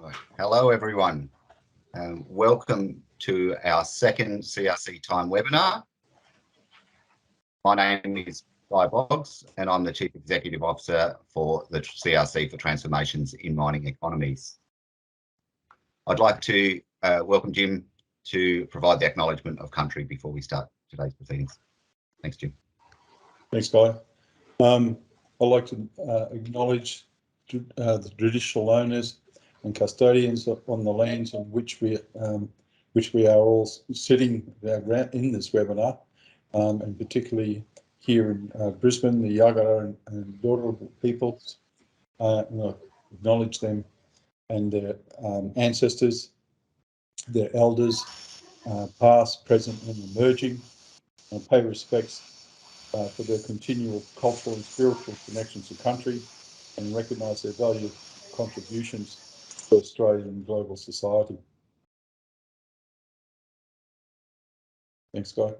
Right. Hello, everyone. Welcome to our second CRC Time webinar. My name is Guy Boggs, and I'm the Chief Executive Officer for the CRC for Transformations in Mining Economies. I'd like to welcome Jim to provide the acknowledgement of country before we start today's proceedings. Thanks, Jim. Thanks, Guy. I'd like to acknowledge the traditional owners and custodians on the lands on which we are all sitting in this webinar, and particularly here in Brisbane, the Yagara and Dorothy peoples. Acknowledge them and their ancestors, their elders, past, present, and emerging, and pay respects for their continual cultural and spiritual connections to country, and recognise their valued contributions to Australian and global society. Thanks, Guy.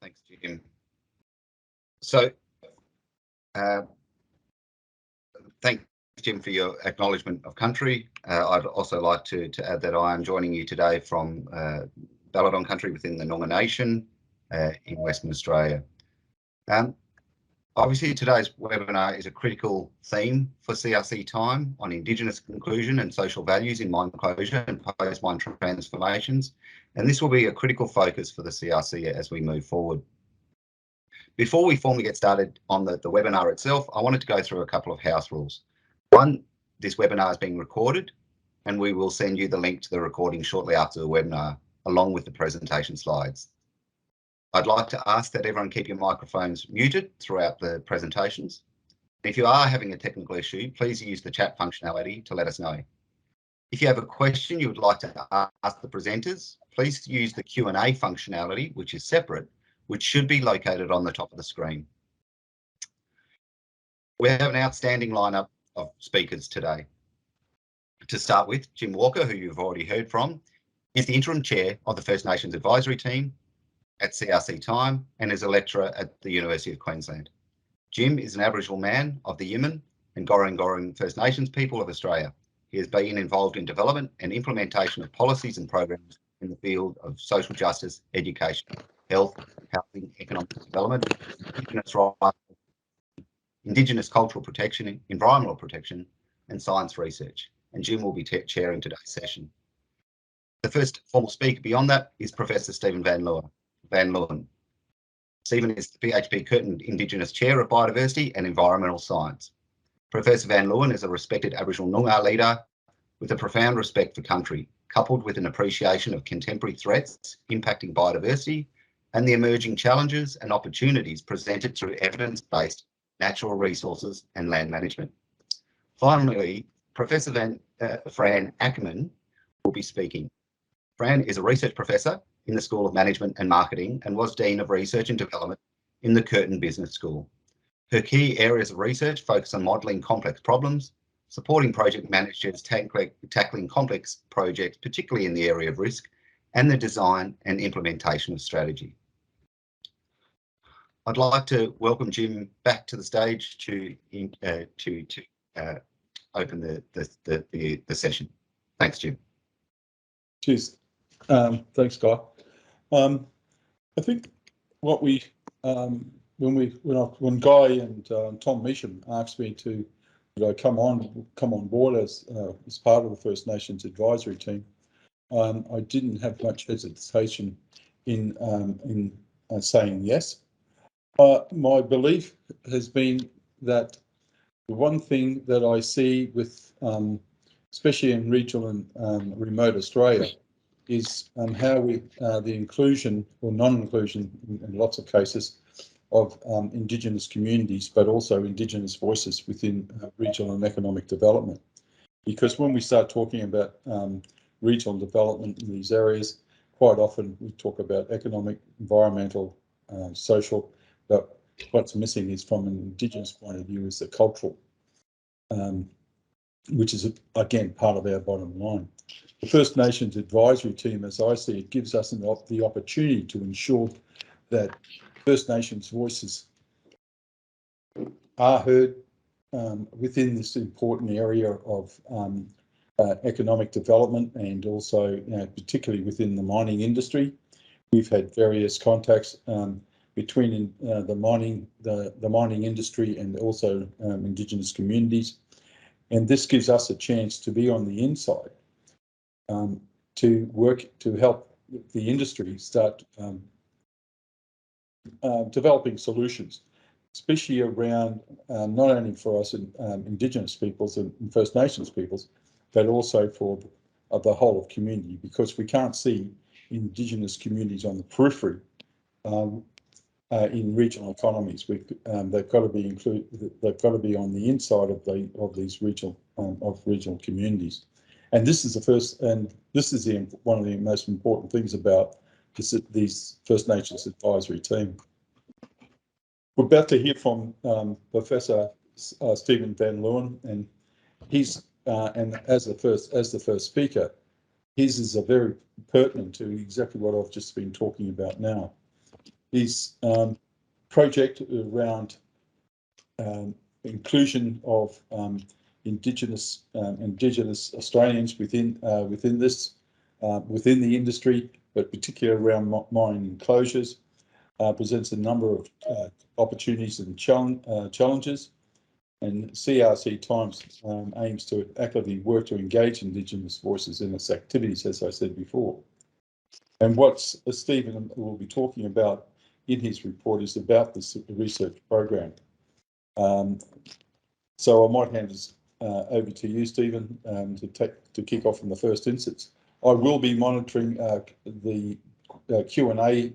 Thanks, Jim. So, thanks, Jim, for your acknowledgement of country. I'd also like to add that I am joining you today from Balladon country within the Noongar Nation in Western Australia. Obviously, today's webinar is a critical theme for CRC Time on Indigenous inclusion and social values in mine closure and post-mine transformations, and this will be a critical focus for the CRC as we move forward. Before we formally get started on the webinar itself, I wanted to go through a couple of house rules. One, this webinar is being recorded, and we will send you the link to the recording shortly after the webinar, along with the presentation slides. I'd like to ask that everyone keep your microphones muted throughout the presentations. If you are having a technical issue, please use the chat functionality to let us know. If you have a question you would like to ask the presenters, please use the Q&A functionality, which is separate, which should be located on the top of the screen. We have an outstanding lineup of speakers today. To start with, Jim Walker, who you've already heard from, is the interim chair of the First Nations Advisory Team at CRC Time and is a lecturer at the University of Queensland. Jim is an Aboriginal man of the Leeuwen and Goreng First Nations people of Australia. He has been involved in development and implementation of policies and programs in the field of social justice, education, health, housing, economic development, Indigenous rights, Indigenous cultural protection, environmental protection, and science research. And Jim will be chairing today's session. The first formal speaker beyond that is Professor Stephen Van Leeuwen. Stephen is the PhD Curtin Indigenous Chair of Biodiversity and Environmental Science. Professor Van Leeuwen is a respected Aboriginal Noongar leader with a profound respect for country, coupled with an appreciation of contemporary threats impacting biodiversity and the emerging challenges and opportunities presented through evidence-based natural resources and land management. Finally, Professor Fran Ackermann will be speaking. Fran is a research professor in the School of Management and Marketing and was Dean of Research and Development in the Curtin Business School. Her key areas of research focus on modelling complex problems, supporting project managers tackling complex projects, particularly in the area of risk, and the design and implementation of strategy. I'd like to welcome Jim back to the stage to open the session. Thanks, Jim. Cheers. Thanks, Guy. I think what we when Guy and Tom Measham asked me to come on board as part of the First Nations Advisory Team, I didn't have much hesitation in saying yes. My belief has been that the one thing that I see with, especially in regional and remote Australia, is how the inclusion or non-inclusion in lots of cases of Indigenous communities, but also Indigenous voices within regional and economic development. Because when we start talking about regional development in these areas, quite often we talk about economic, environmental, social, but what's missing is, from an Indigenous point of view, is the cultural, which is, again, part of our bottom line. The First Nations Advisory Team, as I see it, gives us the opportunity to ensure that First Nations voices are heard, within this important area of economic development, and also particularly within the mining industry. We've had various contacts between the mining industry and also Indigenous communities, and this gives us a chance to be on the inside, to work to help the industry start developing solutions, especially around not only for us Indigenous peoples and First Nations peoples, but also for the whole of community, because we can't see Indigenous communities on the periphery in regional economies. They've got to be included. They've got to be on the inside of these regional communities. And this is the first, and this is one of the most important things about these First Nations advisory team. We're about to hear from Professor Stephen van Leeuwen, and he's and as the first speaker, his is a very pertinent to exactly what I've just been talking about now. His project around inclusion of Indigenous Australians within the industry, but particularly around mine closures, presents a number of opportunities and challenges. And CRC Times aims to actively work to engage Indigenous voices in its activities, as I said before. And what Stephen will be talking about in his report is about this research program. So I might hand this over to you, Stephen, to kick off in the first instance. I will be monitoring the Q&A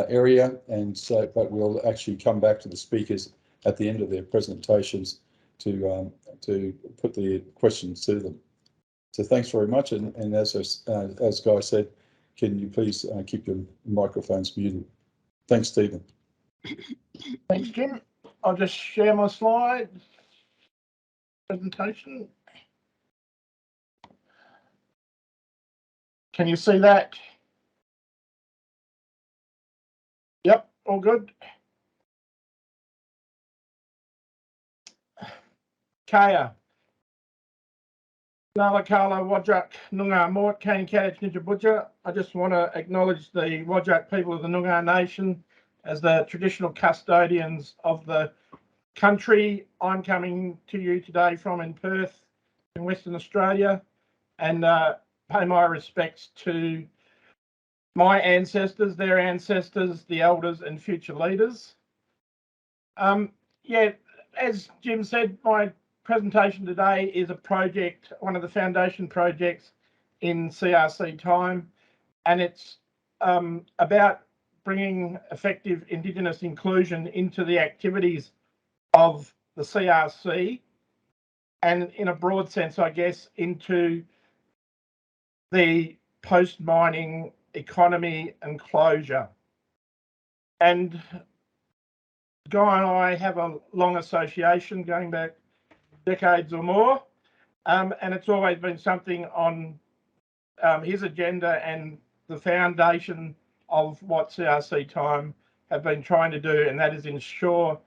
area, and so, but we'll actually come back to the speakers at the end of their presentations to put the questions to them. So thanks very much, and as Guy said, can you please keep your microphones muted? Thanks, Stephen. Thanks, Jim. I'll just share my slide presentation. Can you see that? Yep, all good. Kaya. Nalakala Wajak Noongar Mort Kane Kadich Ninjabuja. I just want to acknowledge the Wajak people of the Noongar Nation as the traditional custodians of the country. I'm coming to you today from in Perth in Western Australia, and pay my respects to my ancestors, their ancestors, the elders and future leaders. Yeah, as Jim said, my presentation today is a project, one of the foundation projects in CRC Time, and it's about bringing effective Indigenous inclusion into the activities of the CRC, and in a broad sense, I guess, into the post-mining economy and closure. And Guy and I have a long association going back decades or more, and it's always been something on his agenda and the foundation of what CRC Time have been trying to do, and that is ensure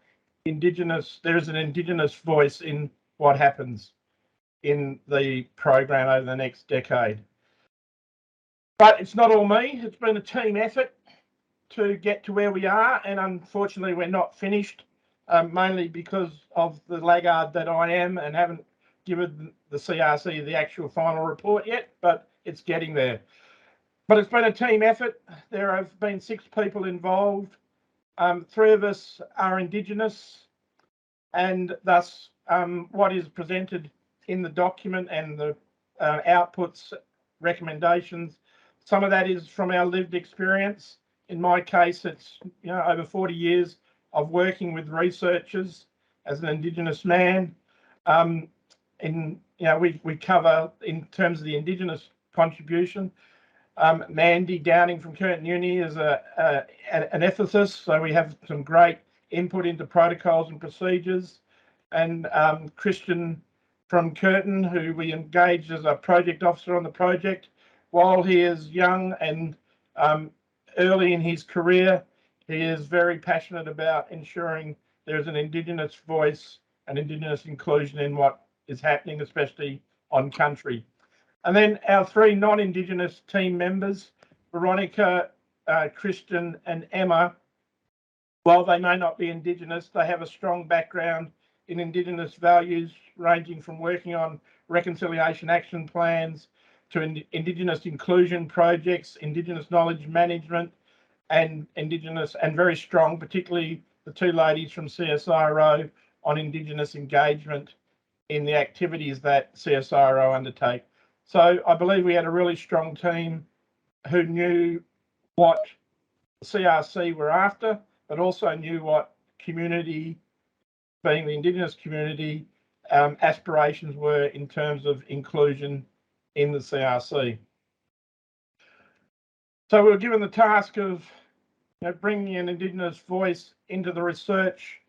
there is an Indigenous voice in what happens in the program over the next decade. But it's not all me, it's been a team effort to get to where we are, and unfortunately we're not finished, mainly because of the laggard that I am and haven't given the CRC the actual final report yet, but it's getting there. But it's been a team effort. There have been 6 people involved. 3 of us are Indigenous, and thus what is presented in the document and the outputs, recommendations, some of that is from our lived experience. In my case, it's over 40 years of working with researchers as an Indigenous man. We cover, in terms of the Indigenous contribution, Mandy Downing from Curtin Uni is an ethicist, so we have some great input into protocols and procedures. And Christian from Curtin, who we engaged as a project officer on the project. While he is young and early in his career, he is very passionate about ensuring there is an Indigenous voice and Indigenous inclusion in what is happening, especially on country. And then our 3 non-Indigenous team members, Veronica, Christian and Emma, while they may not be Indigenous, they have a strong background in Indigenous values, ranging from working on reconciliation action plans to Indigenous inclusion projects, Indigenous knowledge management, and Indigenous, and very strong, particularly the 2 ladies from CSIRO, on Indigenous engagement in the activities that CSIRO undertake. So I believe we had a really strong team who knew what CRC were after, but also knew what community, being the Indigenous community, aspirations were in terms of inclusion in the CRC. So we were given the task of bringing an Indigenous voice into the research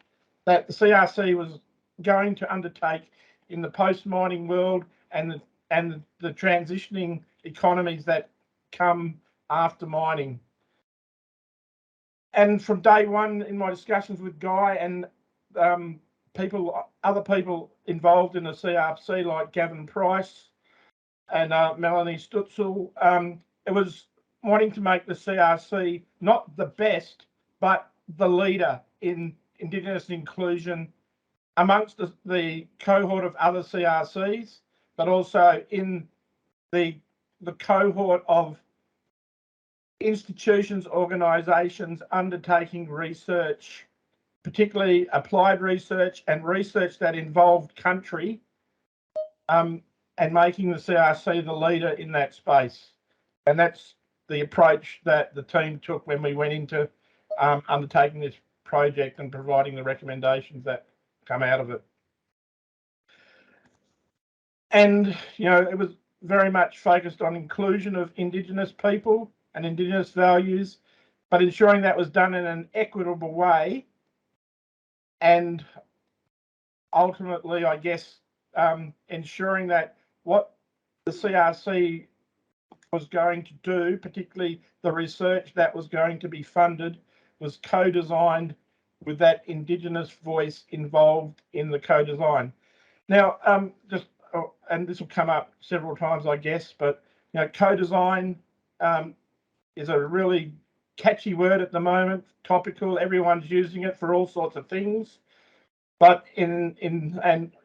that the CRC was going to undertake in the post-mining world and the transitioning economies that come after mining. And from day one in my discussions with Guy and other people involved in the CRC, like Gavin Price and Melanie Stutzel, it was wanting to make the CRC not the best, but the leader in Indigenous inclusion amongst the cohort of other CRCs, but also in the cohort of institutions, organisations undertaking research, particularly applied research and research that involved country, and making the CRC the leader in that space. And that's the approach that the team took when we went into undertaking this project and providing the recommendations that come out of it. And, it was very much focused on inclusion of Indigenous people and Indigenous values, but ensuring that was done in an equitable way, and ultimately, I guess, ensuring that what the CRC was going to do, particularly the research that was going to be funded, was co-designed with that Indigenous voice involved in the co-design. Now, and this will come up several times, I guess, but co-design is a really catchy word at the moment, topical. Everyone's using it for all sorts of things. But I'm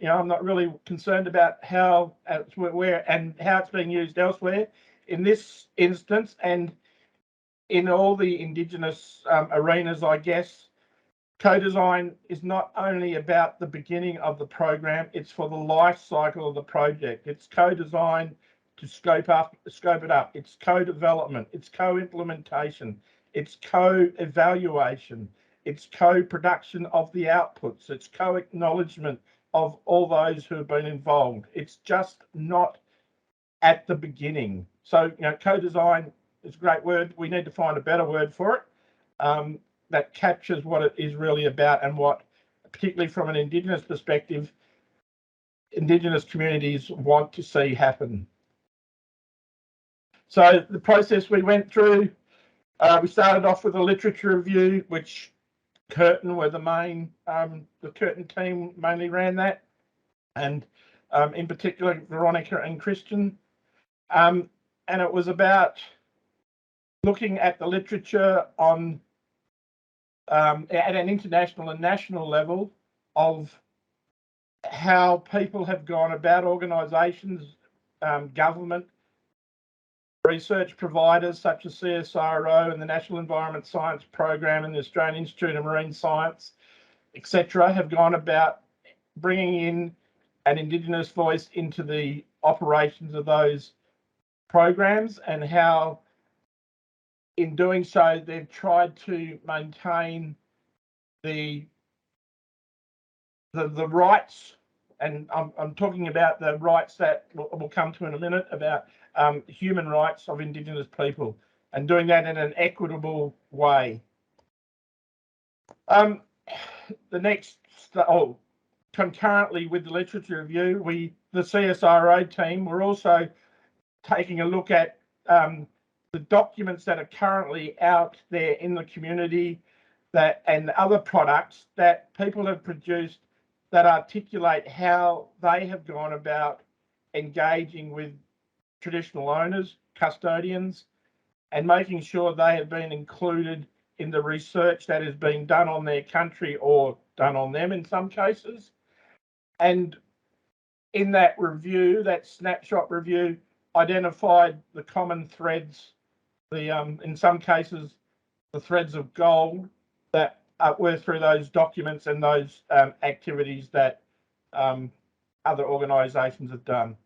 not really concerned about how it's being used elsewhere. In this instance, and in all the Indigenous arenas, I guess, co-design is not only about the beginning of the program, it's for the life cycle of the project. It's co-design to scope it up. It's co-development, it's co-implementation, it's co-evaluation, it's co-production of the outputs, it's co-acknowledgement of all those who have been involved. It's just not at the beginning. So, co-design is a great word. We need to find a better word for it that captures what it is really about, and what, particularly from an Indigenous perspective, Indigenous communities want to see happen. So the process we went through, we started off with a literature review, which Curtin were the main, the Curtin team mainly ran that, and in particular Veronica and Christian. And it was about looking at the literature on at an international and national level of how people have gone about, organisations, government, research providers such as CSIRO and the National Environment Science Program and the Australian Institute of Marine Science, etc., have gone about bringing in an Indigenous voice into the operations of those programs, and how in doing so they've tried to maintain the rights, and I'm talking about the rights that we'll come to in a minute, about human rights of Indigenous people, and doing that in an equitable way. Concurrently with the literature review, the CSIRO team, were also taking a look at the documents that are currently out there in the community, and other products that people have produced that articulate how they have gone about engaging with traditional owners, custodians, and making sure they have been included in the research that is being done on their country or done on them in some cases. And in that review, that snapshot review, identified the common threads, in some cases, the threads of gold that were through those documents and those activities that other organisations have done,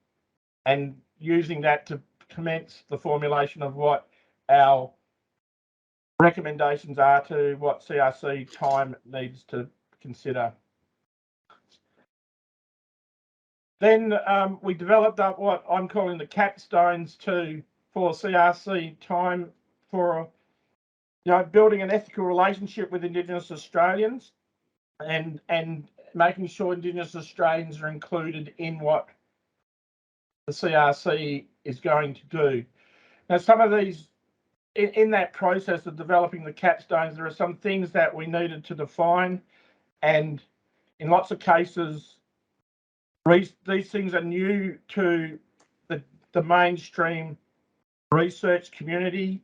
and using that to commence the formulation of what our recommendations are to what CRC time needs to consider. Then we developed up what I'm calling the capstones for CRC time for building an ethical relationship with Indigenous Australians and making sure Indigenous Australians are included in what the CRC is going to do. Now, some of these, in that process of developing the capstones, there are some things that we needed to define, and in lots of cases, these things are new to the mainstream research community,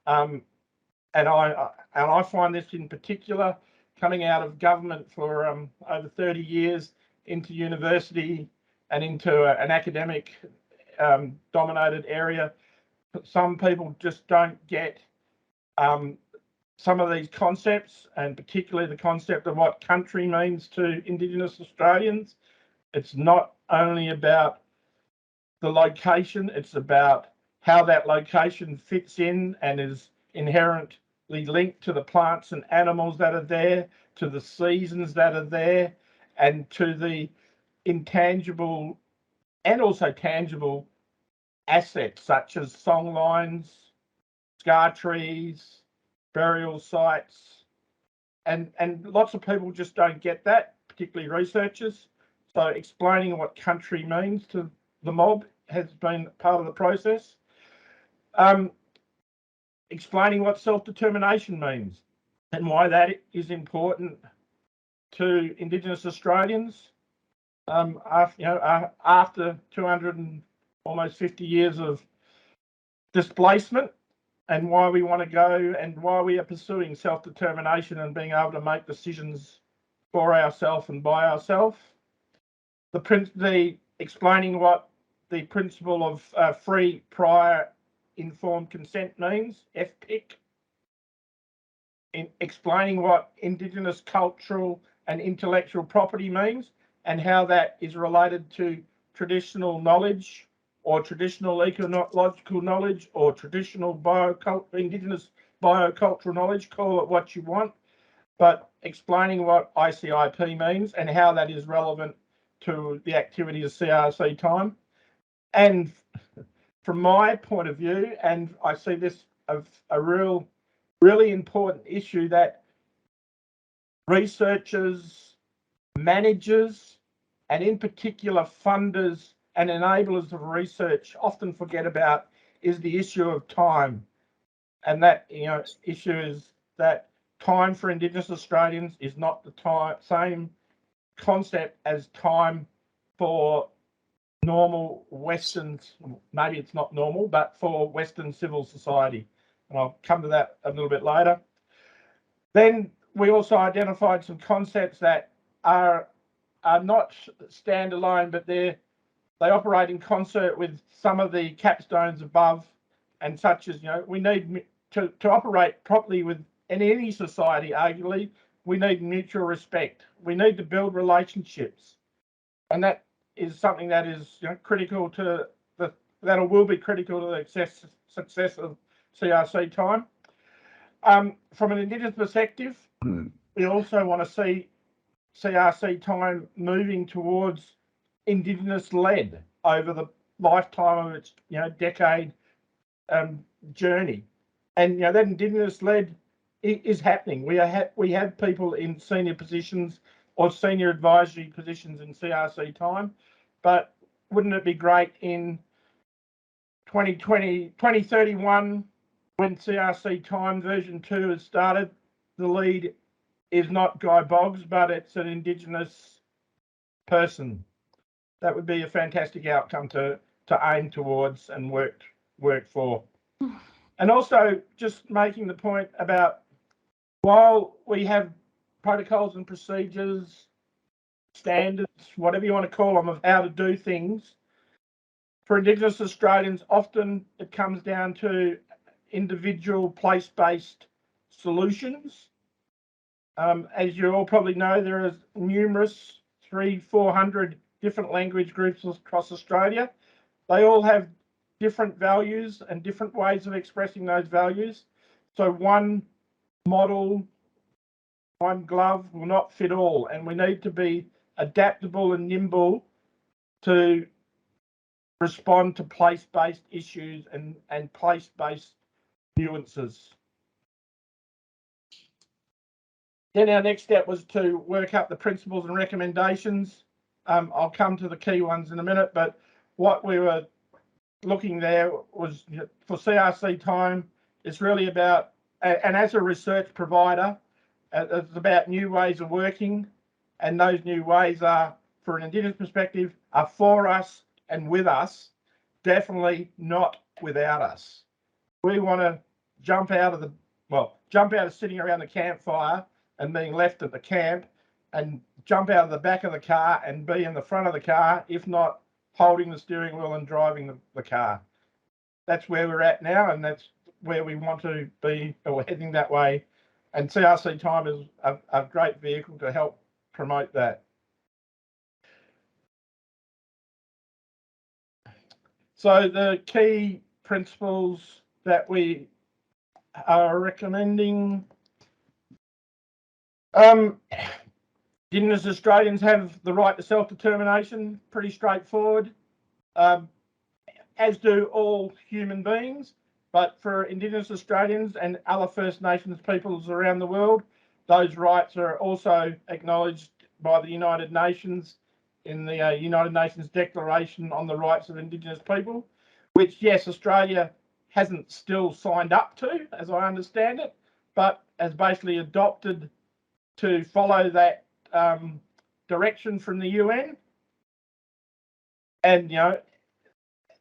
and I find this in particular coming out of government for over 30 years into university and into an academic dominated area. Some people just don't get some of these concepts, and particularly the concept of what country means to Indigenous Australians. It's not only about the location, it's about how that location fits in and is inherently linked to the plants and animals that are there, to the seasons that are there, and to the intangible and also tangible assets such as songlines, scar trees, burial sites, and lots of people just don't get that, particularly researchers. So explaining what country means to the mob has been part of the process. Explaining what self-determination means and why that is important to Indigenous Australians after 200 and almost 50 years of displacement, and why we want to go and why we are pursuing self-determination and being able to make decisions for ourselves and by ourselves. Explaining what the principle of free, prior, informed consent means, FPIC. Explaining what Indigenous cultural and intellectual property means and how that is related to traditional knowledge or traditional ecological knowledge or traditional Indigenous biocultural knowledge, call it what you want, but explaining what ICIP means and how that is relevant to the activity of CRC time. And from my point of view, and I see this as a really important issue that researchers, managers, and in particular funders and enablers of research often forget about, is the issue of time. And that issue is that time for Indigenous Australians is not the same concept as time for normal Western, maybe it's not normal, but for Western civil society. And I'll come to that a little bit later. Then we also identified some concepts that are not standalone, but they operate in concert with some of the capstones above, and such as, we need to operate properly with any society, arguably, we need mutual respect. We need to build relationships. And that is something that is critical to that will be critical to the success of CRC time. From an Indigenous perspective, we also want to see CRC time moving towards Indigenous-led over the lifetime of its decade journey, and that Indigenous-led is happening. We have people in senior positions or senior advisory positions in CRC time, but wouldn't it be great in 2031 when CRC time version 2 has started, the lead is not Guy Boggs, but it's an Indigenous person. That would be a fantastic outcome to aim towards and work for. And also just making the point about, while we have protocols and procedures, standards, whatever you want to call them, of how to do things, for Indigenous Australians, often it comes down to individual place-based solutions. As you all probably know, there are numerous 300-400 different language groups across Australia. They all have different values and different ways of expressing those values. So one model, one glove will not fit all, and we need to be adaptable and nimble to respond to place-based issues and place-based nuances. Then our next step was to work up the principles and recommendations. I'll come to the key ones in a minute, but what we were looking there was, for CRC time, it's really about, and as a research provider, it's about new ways of working, and those new ways are, for an Indigenous perspective, are for us and with us, definitely not without us. We want to jump out of sitting around the campfire and being left at the camp, and jump out of the back of the car and be in the front of the car, if not holding the steering wheel and driving the car. That's where we're at now, and that's where we want to be, or we're heading that way. And CRC time is a great vehicle to help promote that. So the key principles that we are recommending, Indigenous Australians have the right to self-determination, pretty straightforward, as do all human beings. But for Indigenous Australians and other First Nations peoples around the world, those rights are also acknowledged by the United Nations in the United Nations Declaration on the Rights of Indigenous People, which, yes, Australia hasn't still signed up to, as I understand it, but has basically adopted to follow that direction from the UN. And,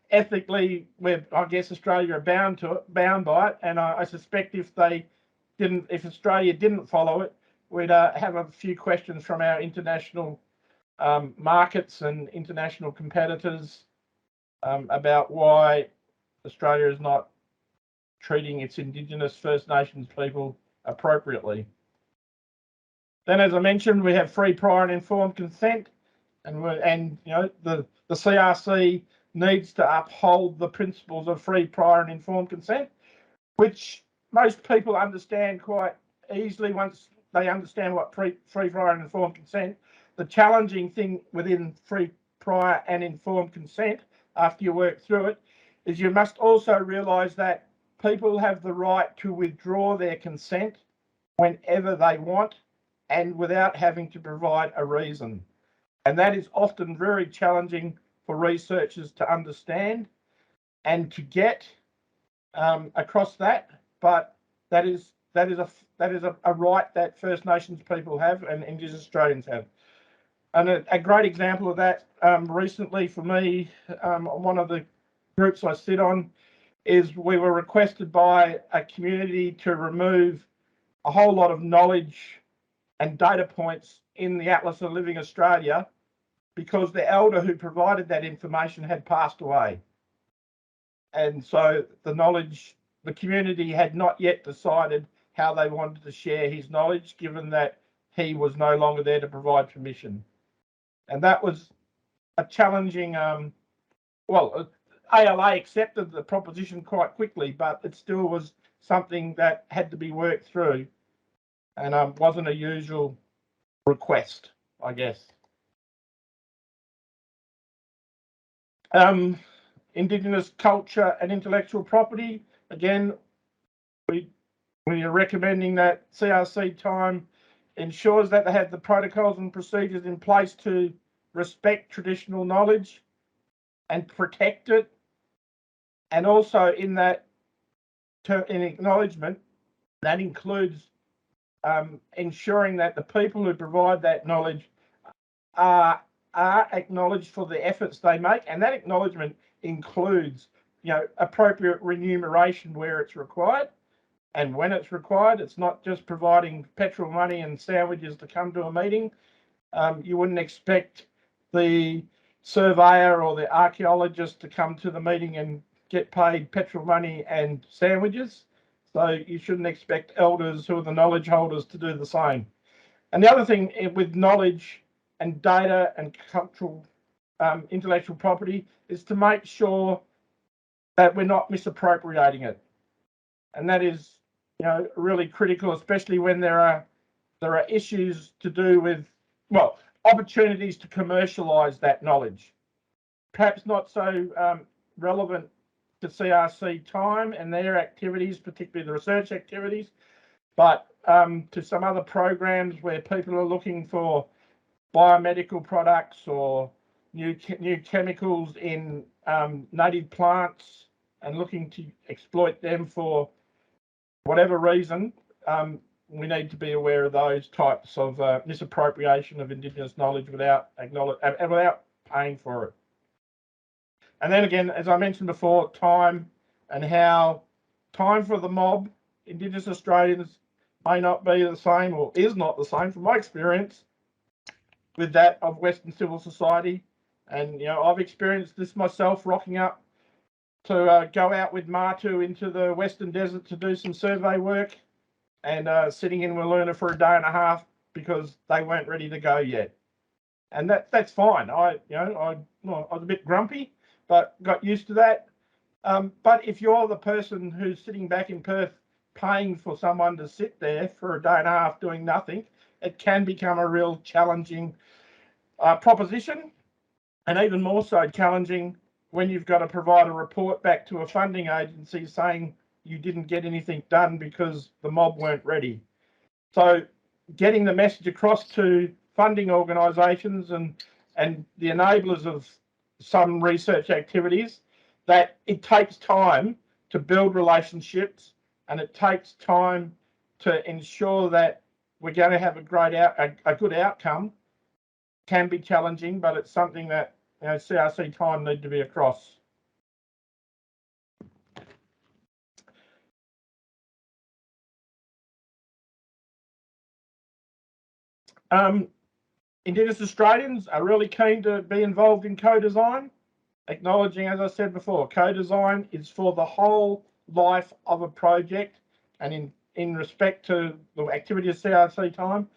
ethically, I guess Australia are bound by it, and I suspect if Australia didn't follow it, we'd have a few questions from our international markets and international competitors about why Australia is not treating its Indigenous First Nations people appropriately. Then, as I mentioned, we have free, prior and informed consent, and the CRC needs to uphold the principles of free, prior and informed consent, which most people understand quite easily once they understand what free, prior and informed consent. The challenging thing within free, prior and informed consent, after you work through it, is you must also realise that people have the right to withdraw their consent whenever they want and without having to provide a reason. And that is often very challenging for researchers to understand and to get across that, but that is a right that First Nations people have and Indigenous Australians have. And a great example of that recently for me, one of the groups I sit on, is we were requested by a community to remove a whole lot of knowledge and data points in the Atlas of Living Australia because the elder who provided that information had passed away. And so the community had not yet decided how they wanted to share his knowledge, given that he was no longer there to provide permission. And that was a challenging, ALA accepted the proposition quite quickly, but it still was something that had to be worked through and wasn't a usual request, I guess. Indigenous culture and intellectual property. Again, we are recommending that CRC time ensures that they have the protocols and procedures in place to respect traditional knowledge and protect it. And also in that, in acknowledgement, that includes ensuring that the people who provide that knowledge are are acknowledged for the efforts they make, and that acknowledgement includes, appropriate remuneration where it's required. And when it's required, it's not just providing petrol money and sandwiches to come to a meeting. You wouldn't expect the surveyor or the archaeologist to come to the meeting and get paid petrol money and sandwiches. So you shouldn't expect elders who are the knowledge holders to do the same. And the other thing with knowledge and data and cultural intellectual property is to make sure that we're not misappropriating it. And that is, really critical, especially when there are issues to do with, well, opportunities to commercialise that knowledge. Perhaps not so relevant to CRC time and their activities, particularly the research activities, but to some other programs where people are looking for biomedical products or new chemicals in native plants and looking to exploit them for whatever reason. We need to be aware of those types of misappropriation of Indigenous knowledge without paying for it. And then again, as I mentioned before, time and how time for the mob, Indigenous Australians, may not be the same, or is not the same from my experience, with that of Western civil society. And I've experienced this myself, rocking up to go out with Martu into the Western Desert to do some survey work, and sitting in Leeuwen for a day and a half because they weren't ready to go yet. And that's fine. I was a bit grumpy, but got used to that. But if you're the person who's sitting back in Perth paying for someone to sit there for a day and a half doing nothing, it can become a real challenging proposition, and even more so challenging when you've got to provide a report back to a funding agency saying you didn't get anything done because the mob weren't ready. So getting the message across to funding organisations and the enablers of some research activities that it takes time to build relationships, and it takes time to ensure that we're going to have a good outcome, can be challenging, but it's something that CRC time need to be across. Indigenous Australians are really keen to be involved in co-design, acknowledging, as I said before, co-design is for the whole life of a project, and in respect to the activity of CRC time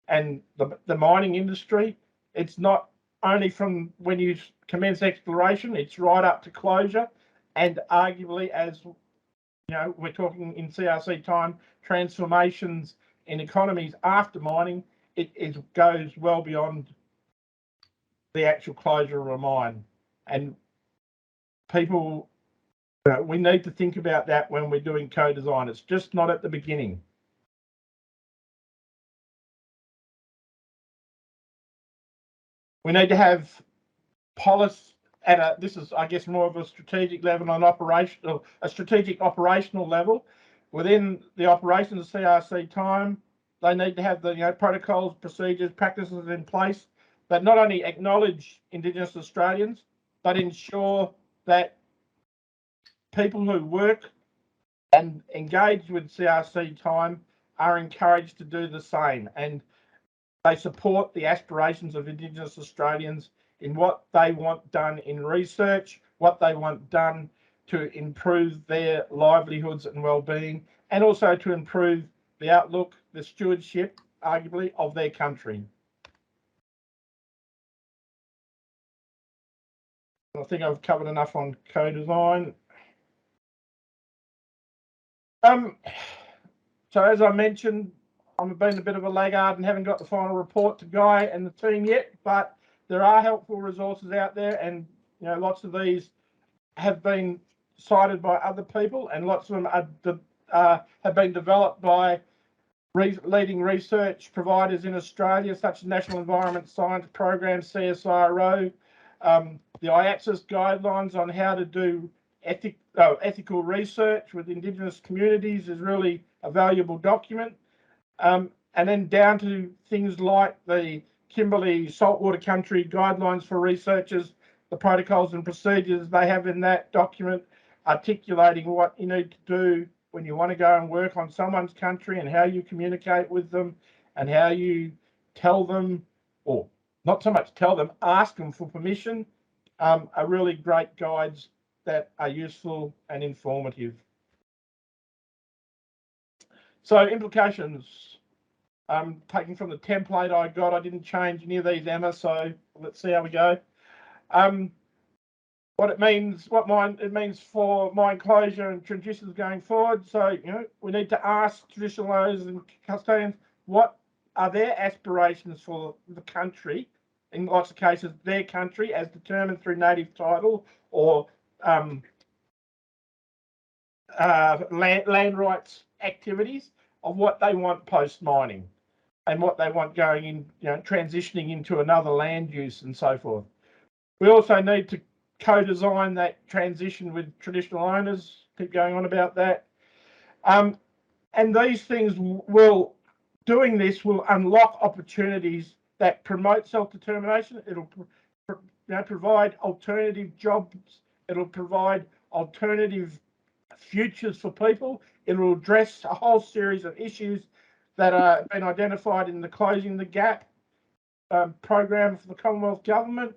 and the mining industry, it's not only from when you commence exploration, it's right up to closure, and arguably, as we're talking in CRC time, transformations in economies after mining, it goes well beyond the actual closure of a mine. And people, we need to think about that when we're doing co-design. It's just not at the beginning. We need to have policy at this is, I guess, more of a strategic level, a strategic operational level. Within the operations of CRC time, they need to have the protocols, procedures, practices in place that not only acknowledge Indigenous Australians, but ensure that people who work and engage with CRC time are encouraged to do the same, and they support the aspirations of Indigenous Australians in what they want done in research, what they want done to improve their livelihoods and well-being, and also to improve the outlook, the stewardship, arguably, of their country. I think I've covered enough on co-design. So as I mentioned, I've been a bit of a laggard and haven't got the final report to Guy and the team yet, but there are helpful resources out there, and lots of these have been cited by other people, and lots of them have been developed by leading research providers in Australia, such as National Environment Science Program, CSIRO, the IATSIS guidelines on how to do ethical research with Indigenous communities is really a valuable document. And then down to things like the Kimberley saltwater country guidelines for researchers, the protocols and procedures they have in that document, articulating what you need to do when you want to go and work on someone's country and how you communicate with them and how you tell them, or not so much tell them, ask them for permission, are really great guides that are useful and informative. So implications, taking from the template I got, I didn't change any of these, Emma, so let's see how we go. What it means, it means for mine closure and transitions going forward. So, we need to ask traditional owners and custodians, what are their aspirations for the country? In lots of cases, their country as determined through native title or land rights activities of what they want post-mining and what they want going in, transitioning into another land use and so forth. We also need to co-design that transition with traditional owners, keep going on about that. And these things doing this will unlock opportunities that promote self-determination. It'll provide alternative jobs. It'll provide alternative futures for people. It will address a whole series of issues that are been identified in the Closing the Gap program for the Commonwealth Government.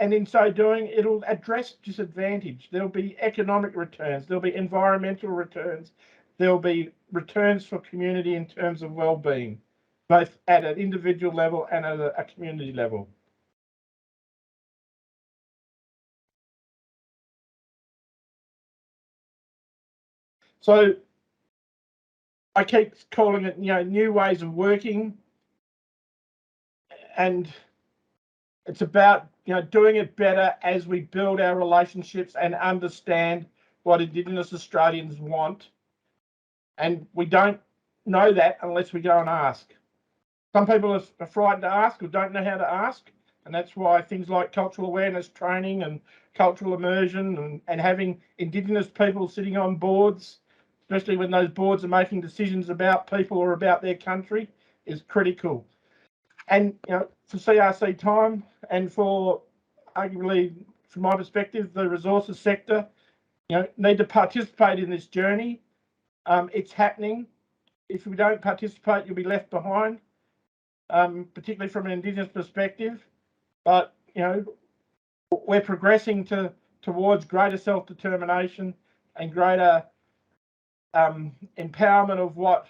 And in so doing, it'll address disadvantage. There'll be economic returns. There'll be environmental returns. There'll be returns for community in terms of well-being, both at an individual level and at a community level. So I keep calling it, new ways of working, and it's about, doing it better as we build our relationships and understand what Indigenous Australians want. And we don't know that unless we go and ask. Some people are frightened to ask or don't know how to ask. And that's why things like cultural awareness training and cultural immersion and having Indigenous people sitting on boards, especially when those boards are making decisions about people or about their country, is critical. And, for CRC time and for, arguably, from my perspective, the resources sector, need to participate in this journey. It's happening. If we don't participate, you'll be left behind, particularly from an Indigenous perspective. But, we're progressing towards greater self-determination and greater empowerment of what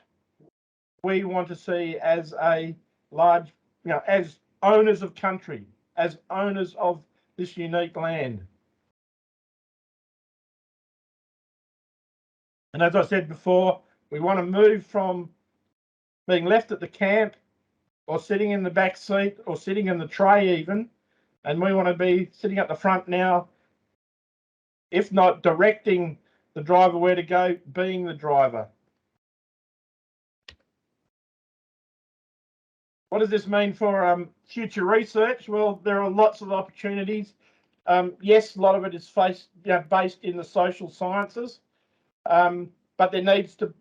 we want to see as a large, as owners of country, as owners of this unique land. And as I said before, we want to move from being left at the camp or sitting in the back seat or sitting in the tray even, and we want to be sitting at the front now, if not directing the driver where to go, being the driver. What does this mean for future research? Well, there are lots of opportunities. Yes, a lot of it is based in the social sciences, but there needs to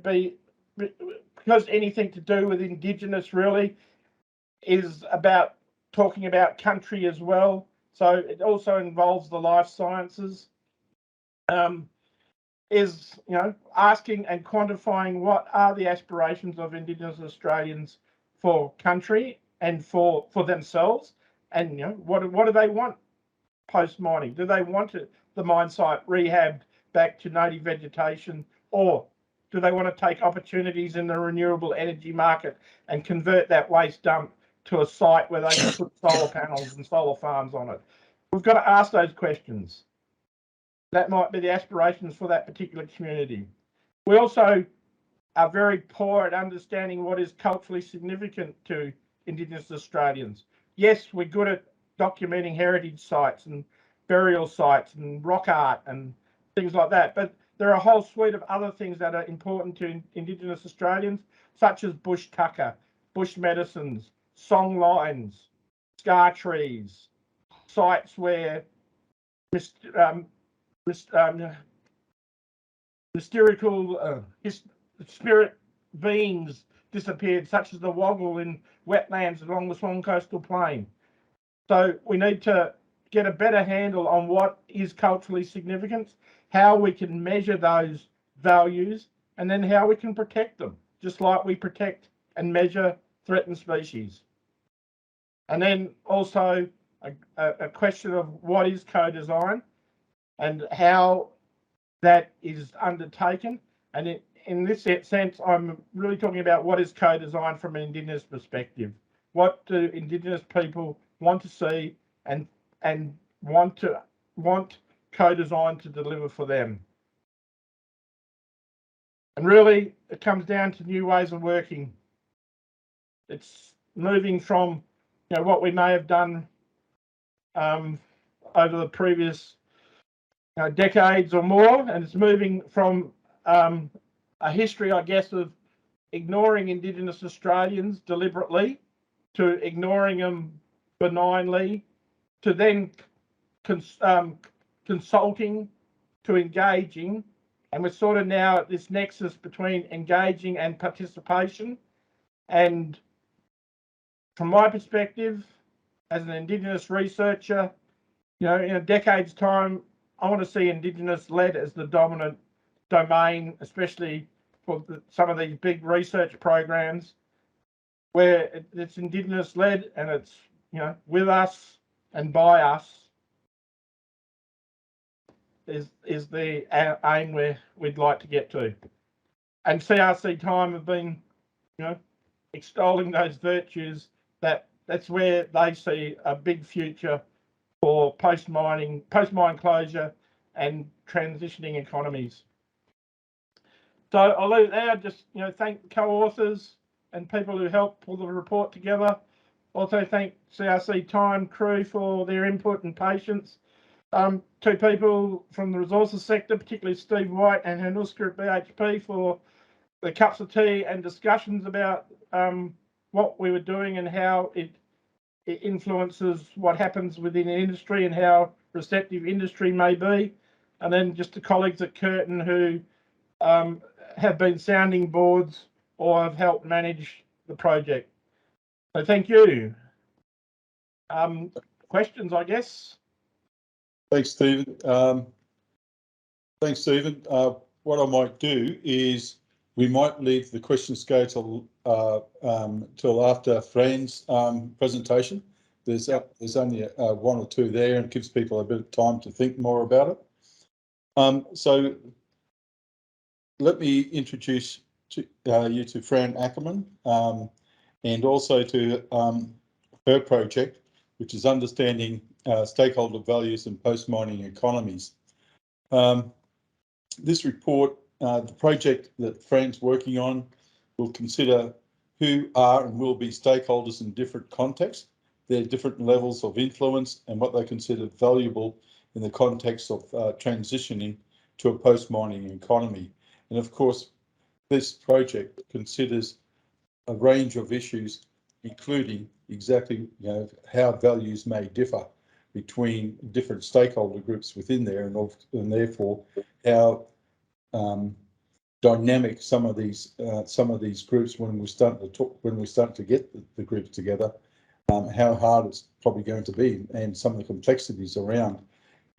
be, because anything to do with Indigenous really is about talking about country as well. So it also involves the life sciences. Is asking and quantifying what are the aspirations of Indigenous Australians for country and for themselves, and what do they want post mining? Do they want the mine site rehabbed back to native vegetation, or do they want to take opportunities in the renewable energy market and convert that waste dump to a site where they can put solar panels and solar farms on it? We've got to ask those questions. That might be the aspirations for that particular community. We also are very poor at understanding what is culturally significant to Indigenous Australians. Yes, we're good at documenting heritage sites and burial sites and rock art and things like that, but there are a whole suite of other things that are important to Indigenous Australians, such as bush tucker, bush medicines, song lines, scar trees, sites where mystical spirit beings disappeared, such as the woggle in wetlands along the Swan Coastal Plain. So we need to get a better handle on what is culturally significant, how we can measure those values, and then how we can protect them, just like we protect and measure threatened species. And then also a question of what is co-design and how that is undertaken. And in this sense, I'm really talking about what is co-design from an Indigenous perspective. What do Indigenous people want to see and want co-design to deliver for them? And really, it comes down to new ways of working. It's moving from, you know, what we may have done over the previous decades or more, and it's moving from a history, I guess, of ignoring Indigenous Australians deliberately to ignoring them benignly to then consulting to engaging. And we're sort of now at this nexus between engaging and participation. And from my perspective, as an Indigenous researcher, you know, in a decade's time, I want to see Indigenous-led as the dominant domain, especially for some of these big research programs where it's Indigenous-led and it's, you know, with us and by us is the aim where we'd like to get to. And CRC Time have been, you know, extolling those virtues. That's where they see a big future for post-mine closure and transitioning economies. So I'll leave it there. Just, you know, thank the co-authors and people who helped pull the report together. Also thank CRC Time crew for their input and patience. Two people from the resources sector, particularly Steve White and Hanuska at BHP, for the cups of tea and discussions about what we were doing and how it influences what happens within an industry and how receptive industry may be. And then just the colleagues at Curtin who have been sounding boards or have helped manage the project. So thank you. Questions, I guess. Thanks, Stephen. What I might do is we might leave the questions go till after Fran's presentation. There's only one or two there, and it gives people a bit of time to think more about it. So let me introduce you to Fran Ackermann and also to her project, which is Understanding Stakeholder Values in Post-Mining Economies. This report, the project that Fran's working on, will consider who are and will be stakeholders in different contexts, their different levels of influence and what they consider valuable in the context of transitioning to a post-mining economy. And of course, this project considers a range of issues, including exactly, you know, how values may differ between different stakeholder groups within there, and therefore how dynamic some of these groups, when we start to get the groups together, how hard it's probably going to be, and some of the complexities around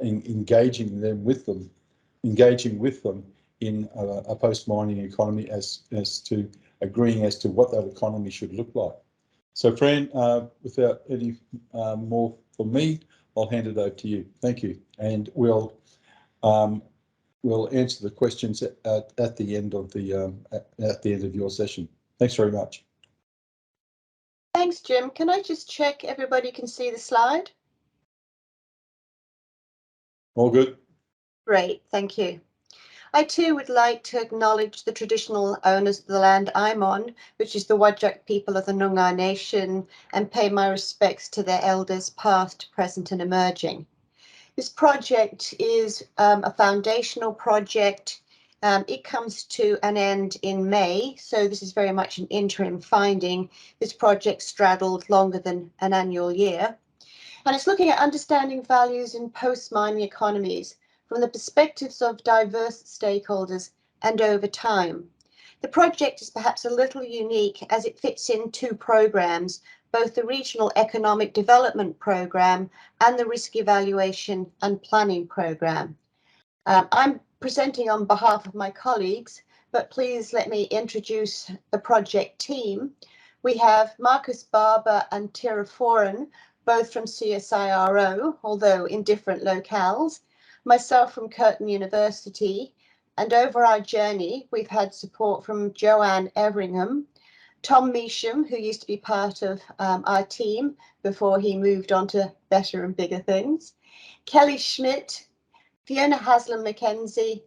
engaging with them in a post-mining economy as to agreeing as to what that economy should look like. So Fran, without any more from me, I'll hand it over to you. Thank you, and we'll answer the questions at the end of your session. Thanks very much. Thanks, Jim. Can I just check everybody can see the slide? All good. Great, thank you. I too would like to acknowledge the traditional owners of the land I'm on, which is the Whadjuk people of the Noongar Nation, and pay my respects to their elders past, present and emerging. This project is a foundational project. It comes to an end in May, so this is very much an interim finding. This project straddled longer than an annual year, and it's looking at understanding values in post-mining economies from the perspectives of diverse stakeholders and over time. The project is perhaps a little unique as it fits in two programs, both the Regional Economic Development Programme and the Risk Evaluation and Planning Programme. I'm presenting on behalf of my colleagues, but please let me introduce the project team. We have Marcus Barber and Tira Foran, both from CSIRO, although in different locales, myself from Curtin University, and over our journey, we've had support from Joanne Everingham, Tom Measham, who used to be part of our team before he moved on to better and bigger things, Kelly Schmidt, Fiona Haslam-McKenzie,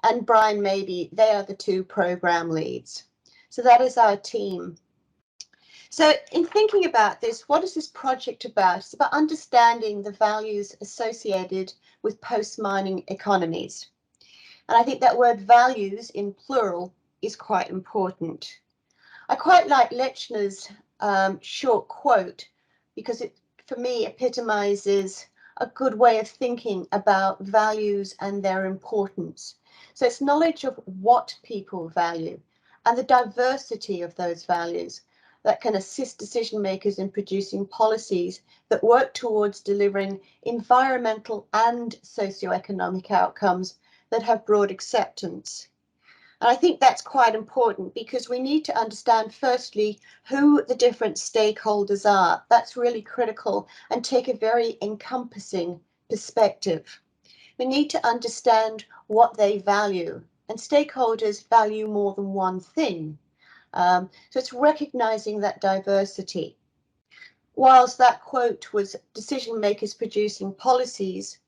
and Brian Maybe. They are the two program leads. So that is our team. So in thinking about this, what is this project about? It's about understanding the values associated with post-mining economies. And I think that word values in plural is quite important. I quite like Lechner's short quote because it, for me, epitomizes a good way of thinking about values and their importance. So it's knowledge of what people value and the diversity of those values that can assist decision makers in producing policies that work towards delivering environmental and socioeconomic outcomes that have broad acceptance. And I think that's quite important because we need to understand, firstly, who the different stakeholders are. That's really critical, and take a very encompassing perspective. We need to understand what they value, and stakeholders value more than one thing. So it's recognizing that diversity. Whilst that quote was decision makers producing policies,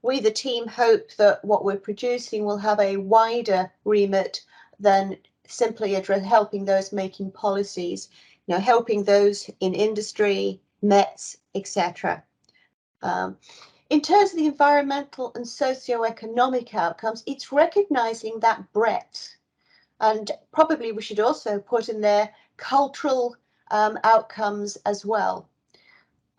we, the team, hope that what we're producing will have a wider remit than simply helping those making policies, helping those in industry, METs, etc. In terms of the environmental and socio-economic outcomes, it's recognizing that breadth. And probably we should also put in there cultural outcomes as well.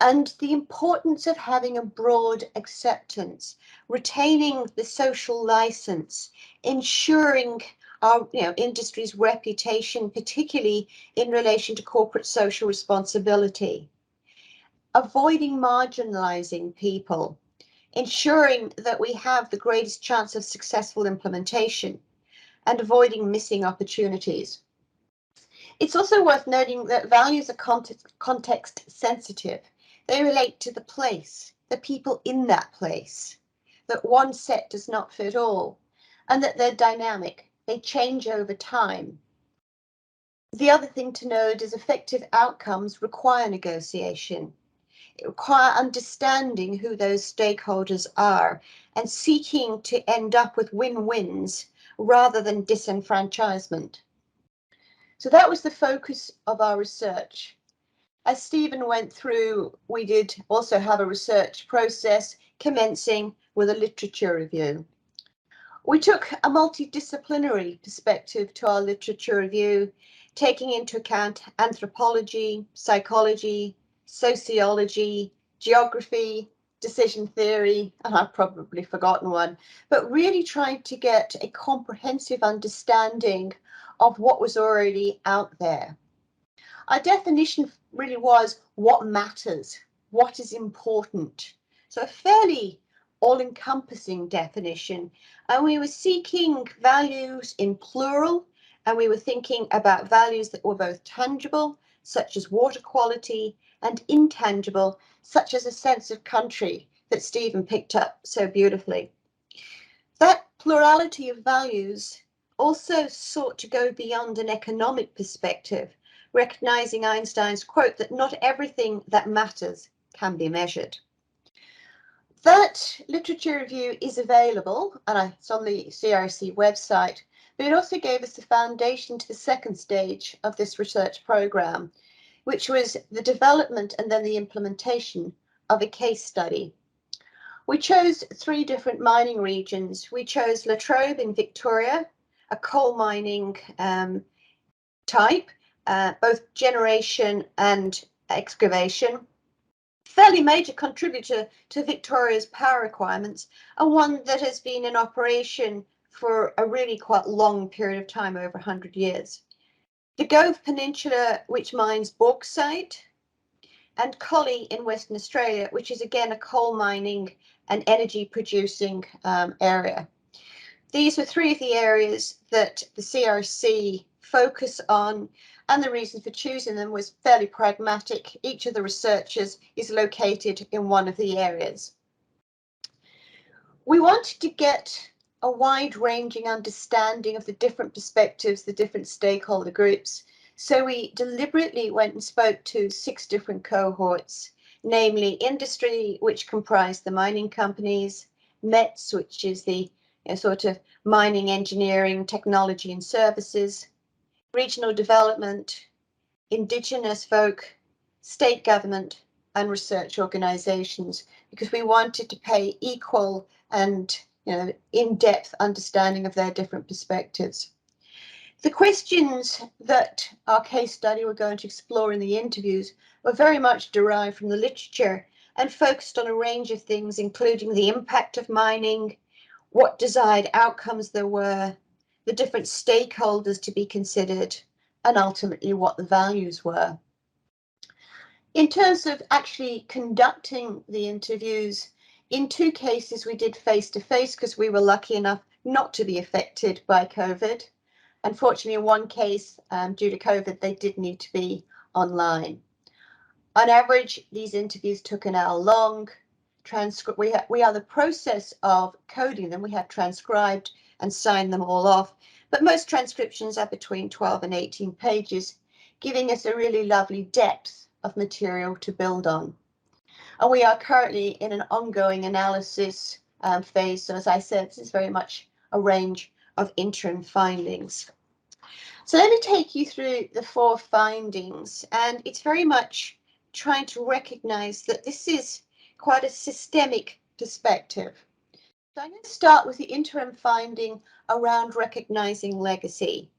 And the importance of having a broad acceptance, retaining the social license, ensuring our industry's reputation, particularly in relation to corporate social responsibility, avoiding marginalizing people, ensuring that we have the greatest chance of successful implementation, and avoiding missing opportunities. It's also worth noting that values are context sensitive. They relate to the place, the people in that place, that one set does not fit all, and that they're dynamic. They change over time. The other thing to note is effective outcomes require negotiation. It requires understanding who those stakeholders are and seeking to end up with win-wins rather than disenfranchisement. So that was the focus of our research. As Stephen went through, we did also have a research process commencing with a literature review. We took a multidisciplinary perspective to our literature review, taking into account anthropology, psychology, sociology, geography, decision theory, and I've probably forgotten one, but really trying to get a comprehensive understanding of what was already out there. Our definition really was what matters, what is important. So a fairly all-encompassing definition. And we were seeking values in plural, and we were thinking about values that were both tangible, such as water quality, and intangible, such as a sense of country that Stephen picked up so beautifully. That plurality of values also sought to go beyond an economic perspective, recognizing Einstein's quote that not everything that matters can be measured. That literature review is available, and it's on the CRC website, but it also gave us the foundation to the second stage of this research programme, which was the development and then the implementation of a case study. We chose 3 different mining regions. We chose Latrobe in Victoria, a coal mining type, both generation and excavation. Fairly major contributor to Victoria's power requirements, and one that has been in operation for a really quite long period of time, over 100 years. The Gove Peninsula, which mines bauxite, and Collie in Western Australia, which is again a coal mining and energy producing area. These are three of the areas that the CRC focus on, and the reason for choosing them was fairly pragmatic. Each of the researchers is located in one of the areas. We wanted to get a wide-ranging understanding of the different perspectives, the different stakeholder groups. So we deliberately went and spoke to 6 different cohorts, namely industry, which comprised the mining companies, METS, which is the sort of mining, engineering, technology and services, regional development, Indigenous folk, state government and research organisations, because we wanted to pay equal and in-depth understanding of their different perspectives. The questions that our case study we're going to explore in the interviews were very much derived from the literature and focused on a range of things, including the impact of mining, what desired outcomes there were, the different stakeholders to be considered, and ultimately what the values were. In terms of actually conducting the interviews, in 2 cases we did face-to-face because we were lucky enough not to be affected by COVID. Unfortunately, in 1 case, due to COVID, they did need to be online. On average, these interviews took an hour long. We are the process of coding them. We have transcribed and signed them all off, but most transcriptions are between 12 and 18 pages, giving us a really lovely depth of material to build on. And we are currently in an ongoing analysis phase. So as I said, this is very much a range of interim findings. So let me take you through the 4 findings, and it's very much trying to recognize that this is quite a systemic perspective. So I'm going to start with the interim finding around recognizing legacy.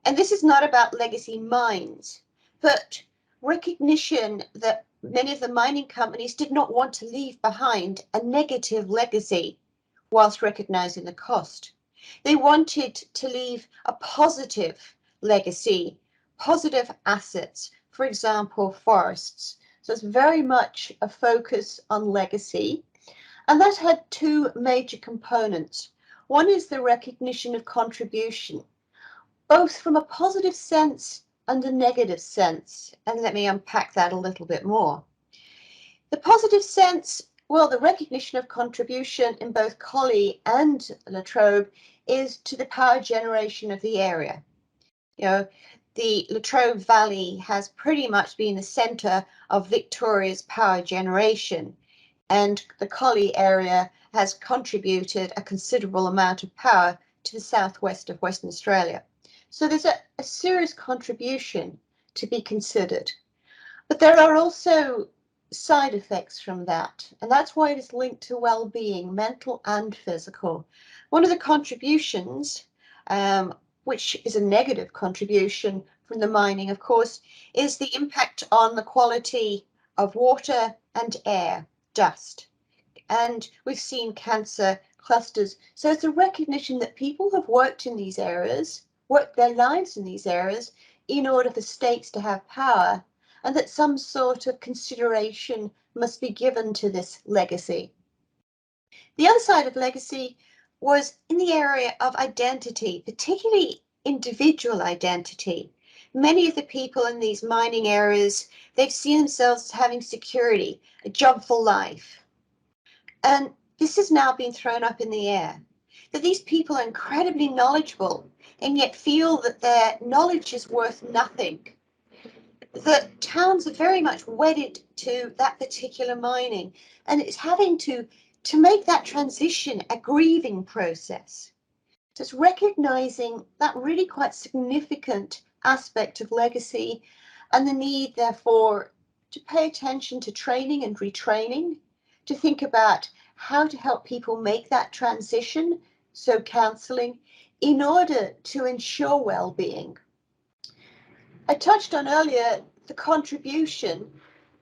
And this is not about legacy mines, but recognition that many of the mining companies did not want to leave behind a negative legacy whilst recognizing the cost. They wanted to leave a positive legacy, positive assets, for example, forests. So it's very much a focus on legacy. And that had 2 major components. One is the recognition of contribution, both from a positive sense and a negative sense. And let me unpack that a little bit more. The positive sense, well, the recognition of contribution in both Collie and Latrobe is to the power generation of the area. The Latrobe Valley has pretty much been the centre of Victoria's power generation, and the Collie area has contributed a considerable amount of power to the southwest of Western Australia. So there's a serious contribution to be considered. But there are also side effects from that, and that's why it is linked to well-being, mental and physical. One of the contributions, which is a negative contribution from the mining, of course, is the impact on the quality of water and air, dust. And we've seen cancer clusters. So it's a recognition that people have worked in these areas, worked their lives in these areas in order for states to have power, and that some sort of consideration must be given to this legacy. The other side of legacy was in the area of identity, particularly individual identity. Many of the people in these mining areas, they've seen themselves as having security, a job for life. And this has now been thrown up in the air, that these people are incredibly knowledgeable and yet feel that their knowledge is worth nothing. The towns are very much wedded to that particular mining, and it's having to make that transition a grieving process. So it's recognizing that really quite significant aspect of legacy and the need, therefore, to pay attention to training and retraining, to think about how to help people make that transition, so counselling, in order to ensure well-being. I touched on earlier the contribution,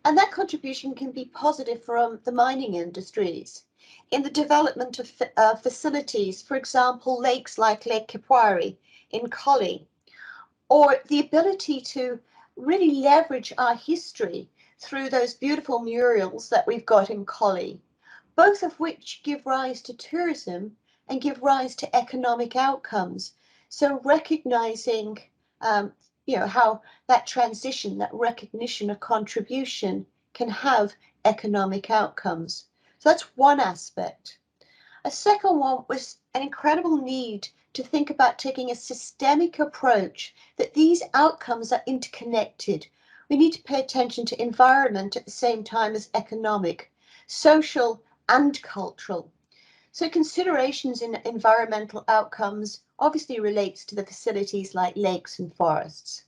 and that contribution can be positive from the mining industries. in the development of facilities, for example, lakes like Lake Kipwari in Collie, or the ability to really leverage our history through those beautiful murals that we've got in Collie, both of which give rise to tourism and give rise to economic outcomes. So recognizing, how that transition, that recognition of contribution can have economic outcomes. So that's one aspect. A second one was an incredible need to think about taking a systemic approach, that these outcomes are interconnected. We need to pay attention to environment at the same time as economic, social and cultural. So considerations in environmental outcomes obviously relates to the facilities like lakes and forests.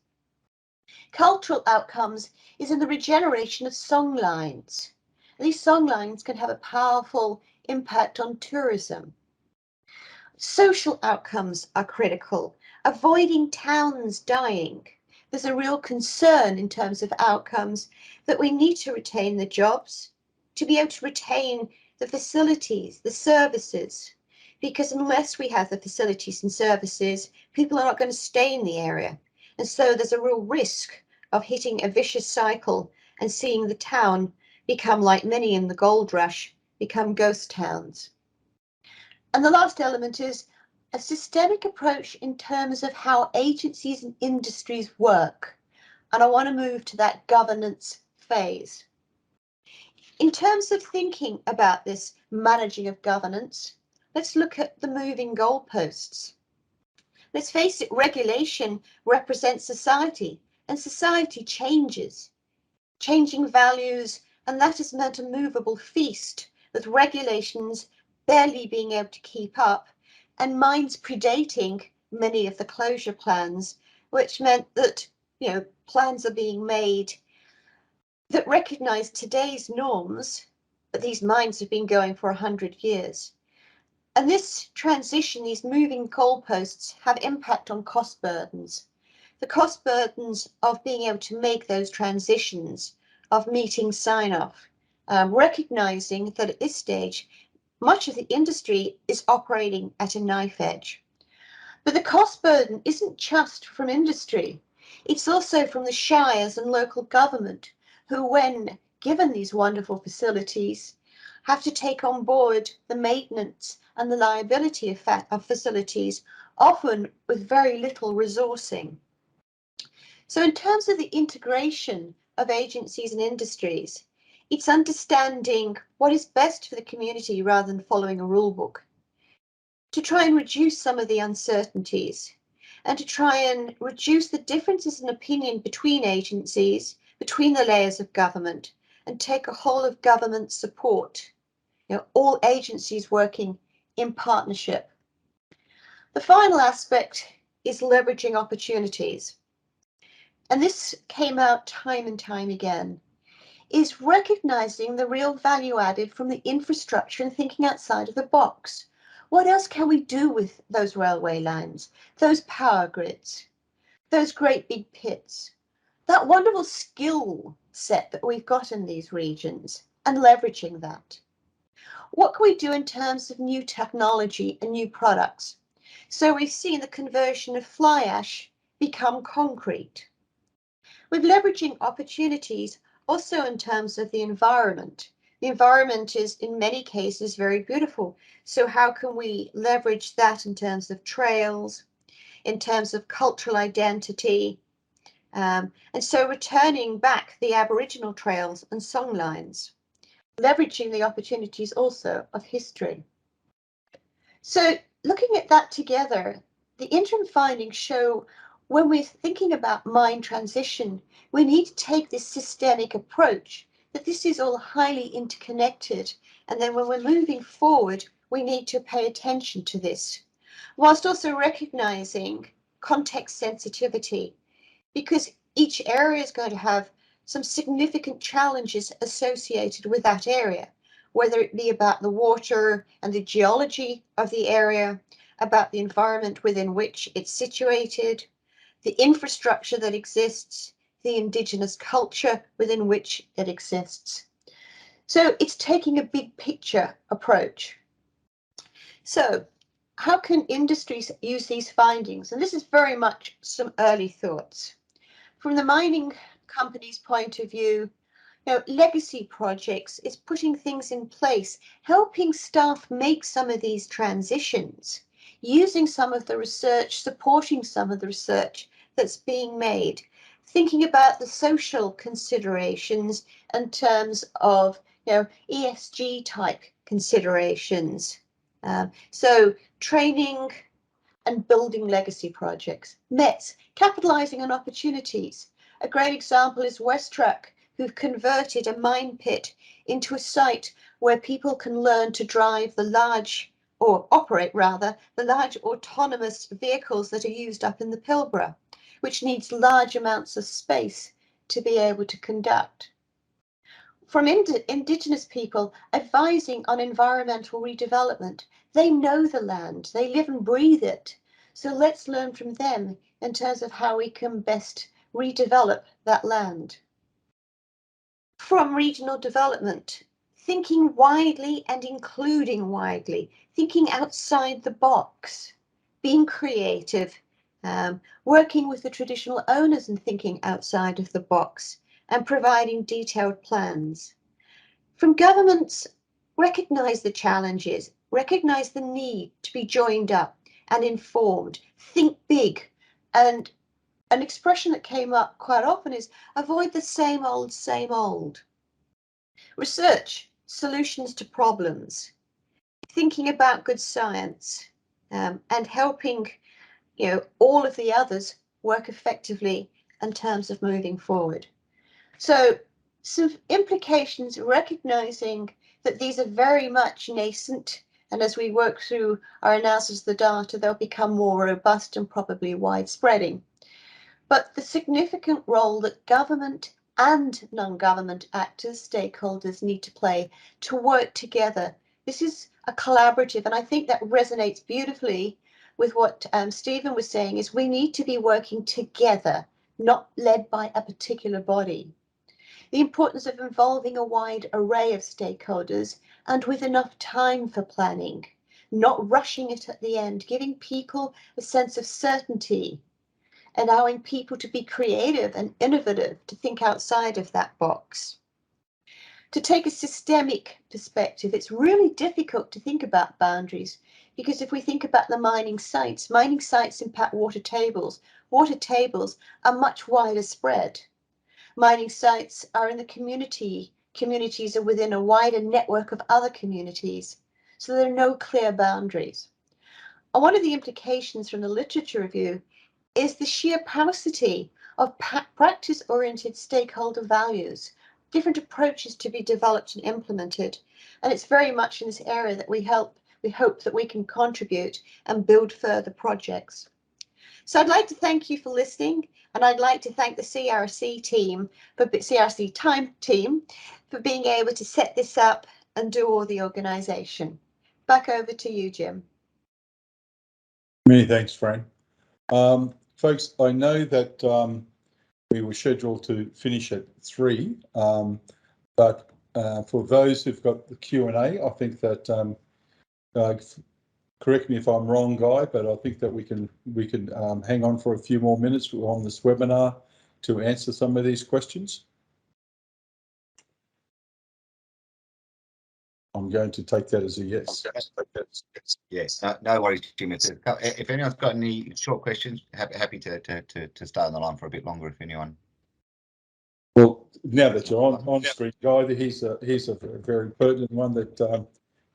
Cultural outcomes is in the regeneration of songlines. These songlines can have a powerful impact on tourism. Social outcomes are critical. Avoiding towns dying. There's a real concern in terms of outcomes that we need to retain the jobs, to be able to retain the facilities, the services, because unless we have the facilities and services, people are not going to stay in the area. And so there's a real risk of hitting a vicious cycle and seeing the town become, like many in the gold rush, become ghost towns. And the last element is a systemic approach in terms of how agencies and industries work. And I want to move to that governance phase. In terms of thinking about this managing of governance, let's look at the moving goalposts. Let's face it, regulation represents society, and society changes, changing values, and that has meant a movable feast with regulations barely being able to keep up and mines predating many of the closure plans, which meant that, plans are being made that recognise today's norms, but these mines have been going for 100 years. And this transition, these moving goalposts, have impact on cost burdens. The cost burdens of being able to make those transitions, of meeting sign-off, recognising that at this stage, much of the industry is operating at a knife edge. But the cost burden isn't just from industry, it's also from the shires and local government, who, when given these wonderful facilities, have to take on board the maintenance and the liability of facilities, often with very little resourcing. So in terms of the integration of agencies and industries, it's understanding what is best for the community rather than following a rule book, to try and reduce some of the uncertainties, and to try and reduce the differences in opinion between agencies, between the layers of government, and take a whole of government support, all agencies working in partnership. The final aspect is leveraging opportunities. And this came out time and time again, is recognizing the real value added from the infrastructure and thinking outside of the box. What else can we do with those railway lines, those power grids, those great big pits, that wonderful skill set that we've got in these regions, and leveraging that? What can we do in terms of new technology and new products? So we've seen the conversion of fly ash become concrete. We're leveraging opportunities also in terms of the environment. The environment is in many cases very beautiful. So how can we leverage that in terms of trails, in terms of cultural identity, and so returning back the Aboriginal trails and songlines, leveraging the opportunities also of history. So looking at that together, the interim findings show when we're thinking about mine transition, we need to take this systemic approach, that this is all highly interconnected. And then when we're moving forward, we need to pay attention to this, whilst also recognizing context sensitivity, because each area is going to have some significant challenges associated with that area, whether it be about the water and the geology of the area, about the environment within which it's situated, the infrastructure that exists, the Indigenous culture within which it exists. So it's taking a big picture approach. So how can industries use these findings? And this is very much some early thoughts. From the mining company's point of view, legacy projects is putting things in place, helping staff make some of these transitions, using some of the research, supporting some of the research that's being made, thinking about the social considerations in terms of ESG type considerations. So training and building legacy projects. METs, capitalising on opportunities. A great example is Westrac, who've converted a mine pit into a site where people can learn to drive the large, or operate rather, the large autonomous vehicles that are used up in the Pilbara, which needs large amounts of space to be able to conduct. From Indigenous people advising on environmental redevelopment. They know the land, they live and breathe it. So let's learn from them in terms of how we can best redevelop that land. From regional development, thinking widely and including widely, thinking outside the box, being creative, working with the traditional owners and thinking outside of the box, and providing detailed plans. From governments, recognise the challenges, recognise the need to be joined up and informed, think big. And an expression that came up quite often is avoid the same old, same old. Research, solutions to problems, thinking about good science, and helping all of the others work effectively in terms of moving forward. So some implications, recognizing that these are very much nascent, and as we work through our analysis of the data, they'll become more robust and probably widespreading. But the significant role that government and non-government actors, stakeholders need to play to work together. This is a collaborative, and I think that resonates beautifully with what Stephen was saying, is we need to be working together, not led by a particular body. The importance of involving a wide array of stakeholders and with enough time for planning, not rushing it at the end, giving people a sense of certainty, allowing people to be creative and innovative, to think outside of that box. To take a systemic perspective, it's really difficult to think about boundaries, because if we think about the mining sites impact water tables. Water tables are much wider spread. Mining sites are in the community. Communities are within a wider network of other communities. So there are no clear boundaries. And one of the implications from the literature review is the sheer paucity of practice-oriented stakeholder values, different approaches to be developed and implemented. And it's very much in this area that we hope that we can contribute and build further projects. So I'd like to thank you for listening, and I'd like to thank the CRC team, CRC Time team, for being able to set this up and do all the organisation. Back over to you, Jim. Many thanks, Fran. Folks, I know that we were scheduled to finish at 3, but for those who've got the Q&A, I think that, correct me if I'm wrong, Guy, but I think that we can hang on for a few more minutes on this webinar to answer some of these questions. I'm going to take that as a yes. Yes, no worries, Jim. If anyone's got any short questions, happy to stay on the line for a bit longer if anyone. Well, now that you're on screen, Guy, here's a very pertinent one that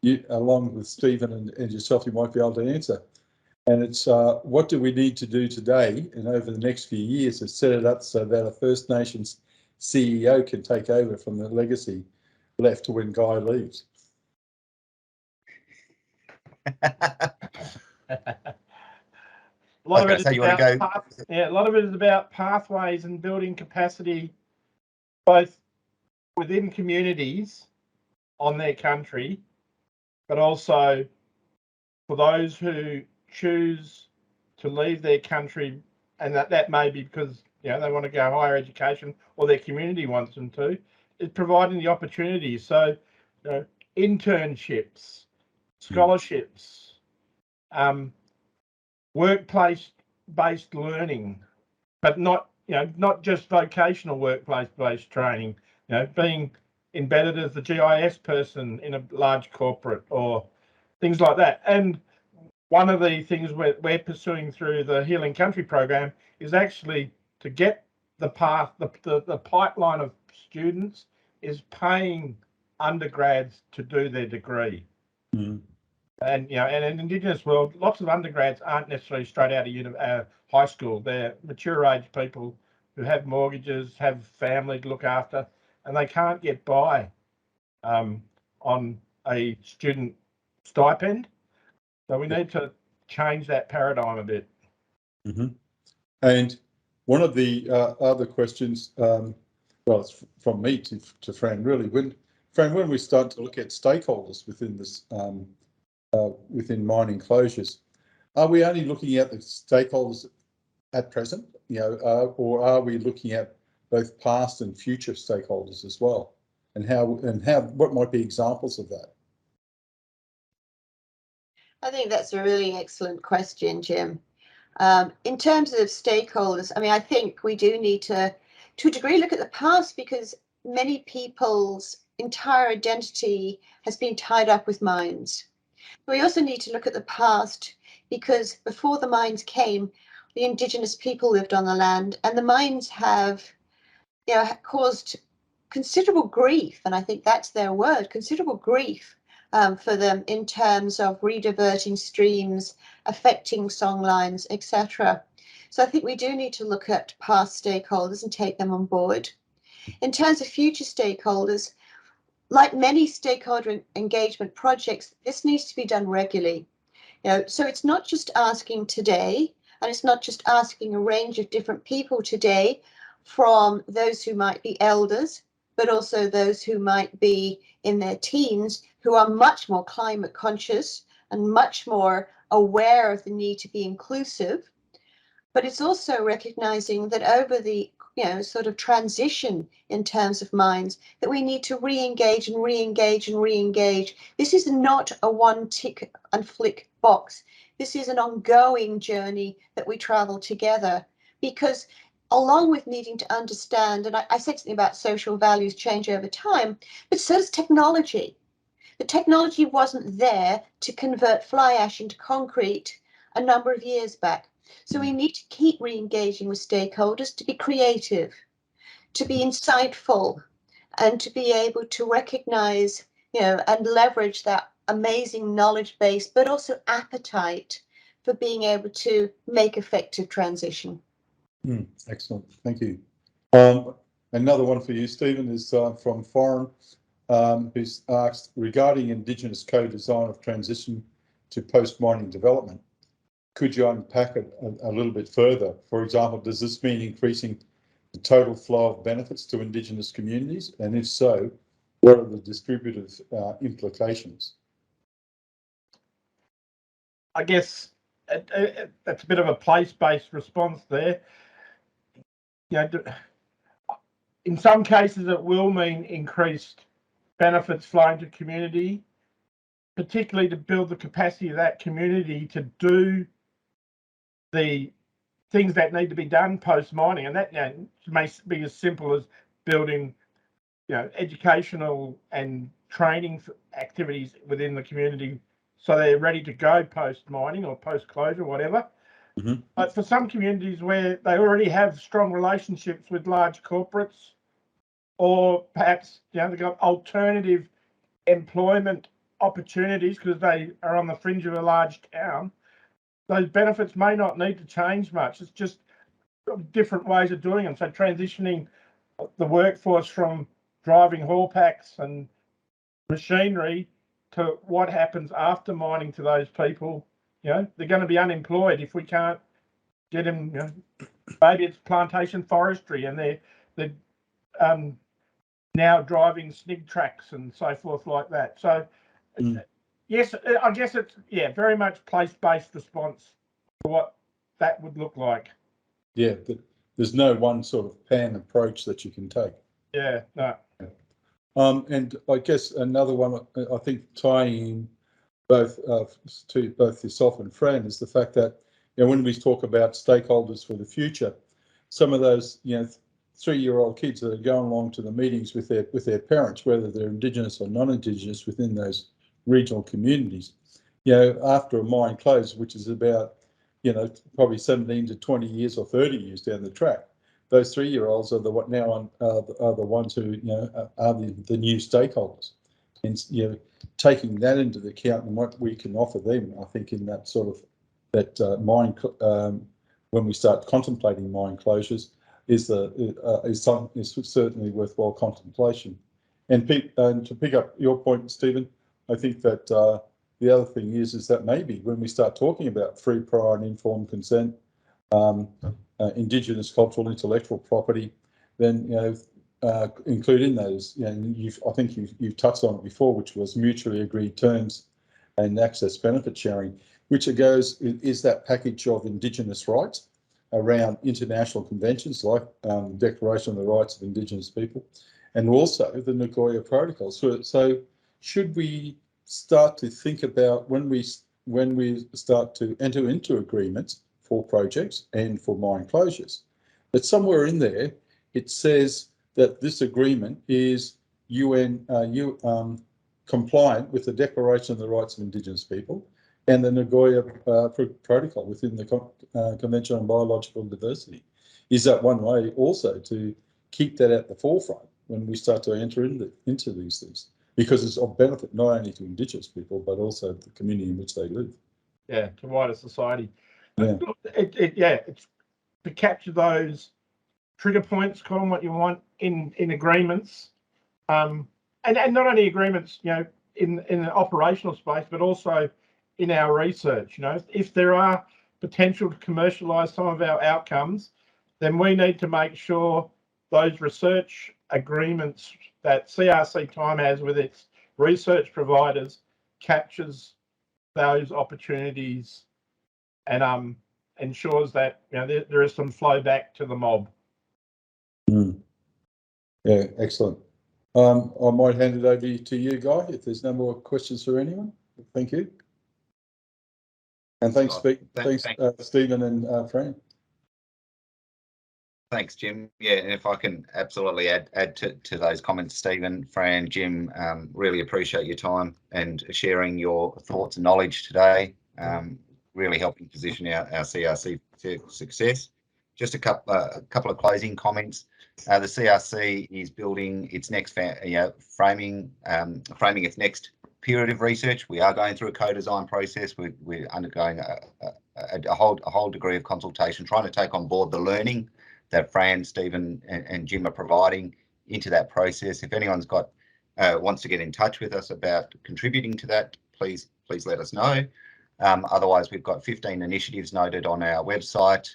you, along with Stephen and yourself, you might be able to answer. And it's what do we need to do today and over the next few years to set it up so that a First Nations CEO can take over from the legacy left when Guy leaves? A lot of it is about pathways and building capacity, both within communities on their country, but also for those who choose to leave their country, and that may be because they want to go higher education or their community wants them to is providing the opportunities. So, you know, internships, scholarships, workplace-based learning, but not just vocational workplace-based training. You know, being embedded as the GIS person in a large corporate or things like that. And one of the things we're pursuing through the Healing Country program is actually to get the pipeline of students is paying undergrads to do their degree. Mm. And in an Indigenous world, lots of undergrads aren't necessarily straight out of high school. They're mature age people who have mortgages, have family to look after, and they can't get by on a student stipend. So we need to change that paradigm a bit. Mm-hmm. And one of the other questions, well, it's from me to Fran, really. When we start to look at stakeholders within this, within mining closures, are we only looking at the stakeholders at present, or are we looking at both past and future stakeholders as well? And what might be examples of that? I think that's a really excellent question, Jim. In terms of stakeholders, I mean, I think we do need to a degree, look at the past, because many people's entire identity has been tied up with mines. We also need to look at the past, because before the mines came, the Indigenous people lived on the land, and the mines have, caused considerable grief, and I think that's their word, considerable grief for them in terms of rediverting streams, affecting songlines, etc. So I think we do need to look at past stakeholders and take them on board. In terms of future stakeholders, like many stakeholder engagement projects, this needs to be done regularly. So it's not just asking today, and it's not just asking a range of different people today, from those who might be elders, but also those who might be in their teens, who are much more climate conscious and much more aware of the need to be inclusive. But it's also recognizing that over the sort of transition in terms of mines, that we need to re-engage and re-engage and re-engage. This is not a one tick and flick box. This is an ongoing journey that we travel together, because along with needing to understand, and I said something about social values change over time, but so does technology. The technology wasn't there to convert fly ash into concrete a number of years back. So we need to keep re-engaging with stakeholders, to be creative, to be insightful, and to be able to recognize, and leverage that amazing knowledge base, but also appetite for being able to make effective transition. Excellent, thank you. Another one for you, Stephen, is from Fran, who's asked, regarding Indigenous co-design of transition to post-mining development, could you unpack it a little bit further? For example, does this mean increasing the total flow of benefits to Indigenous communities? And if so, what are the distributive implications? I guess that's a bit of a place-based response there. In some cases, it will mean increased benefits flowing to community, particularly to build the capacity of that community to do the things that need to be done post-mining. And that may be as simple as building educational and training activities within the community so they're ready to go post-mining or post-closure, whatever. Mm-hmm. But for some communities where they already have strong relationships with large corporates, or perhaps they've got alternative employment opportunities because they are on the fringe of a large town, those benefits may not need to change much. It's just different ways of doing them. So transitioning the workforce from driving haul packs and machinery to what happens after mining to those people. They're going to be unemployed if we can't get them. Maybe it's plantation forestry, and they're now driving SNIG tracks and so forth like that. So yes, I guess it's very much place-based response to what that would look like. Yeah, there's no one sort of pan approach that you can take. Yeah, no. And I guess another one, I think tying in both to both yourself and Fran, is the fact that, you know, when we talk about stakeholders for the future, some of those, you know, 3-year-old kids that are going along to the meetings with their parents, whether they're Indigenous or non-Indigenous within those regional communities, you know, after a mine closes, which is about, you know, probably 17 to 20 years or 30 years down the track, those 3-year-olds are the ones who, you know, are the new stakeholders, and, you know, taking that into account and what we can offer them, I think in that sort of mine when we start contemplating mine closures is certainly worthwhile contemplation. And to pick up your point, Stephen, I think that the other thing is that maybe when we start talking about free, prior and informed consent, Indigenous cultural intellectual property, then, you know, include in those, you know, I think you've touched on it before, which was mutually agreed terms and access benefit sharing, which is that package of Indigenous rights around international conventions like Declaration of the Rights of Indigenous People, and also the Nagoya Protocol. So should we start to think about when we start to enter into agreements for projects and for mine closures, that somewhere in there it says that this agreement is UN compliant with the Declaration of the Rights of Indigenous People and the Nagoya Protocol within the Convention on Biological Diversity. Is that one way also to keep that at the forefront when we start to enter into these things? Because it's of benefit not only to Indigenous people, but also the community in which they live. Yeah, to wider society. Yeah. It's to capture those trigger points, call them what you want, in agreements, and not only agreements, you know, in an operational space, but also in our research. You know, if there are potential to commercialise some of our outcomes, then we need to make sure those research agreements that CRC Time has with its research providers captures those opportunities and ensures that, you know, there is some flow back to the mob. Yeah, excellent. I might hand it over to you, Guy, if there's no more questions for anyone. Thank you. And thanks Stephen and Fran. Thanks, Jim. Yeah, and if I can absolutely add to those comments, Stephen, Fran, Jim, really appreciate your time and sharing your thoughts and knowledge today. Really helping position our CRC for success. Just a couple of closing comments. The CRC is building its next, framing its next period of research. We are going through a co-design process. We're undergoing a whole degree of consultation, trying to take on board the learning that Fran, Stephen, and Jim are providing into that process. If anyone's wants to get in touch with us about contributing to that, please let us know. Otherwise, we've got 15 initiatives noted on our website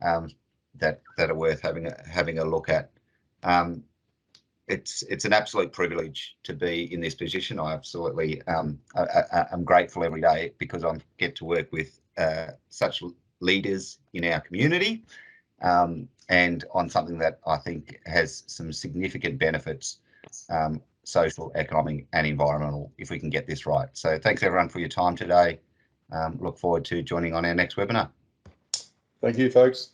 that are worth having a look at. It's an absolute privilege to be in this position. I absolutely I'm grateful every day because I get to work with such leaders in our community, and on something that I think has some significant benefits, social, economic and environmental, if we can get this right. So thanks everyone for your time today. Look forward to joining on our next webinar. Thank you, folks.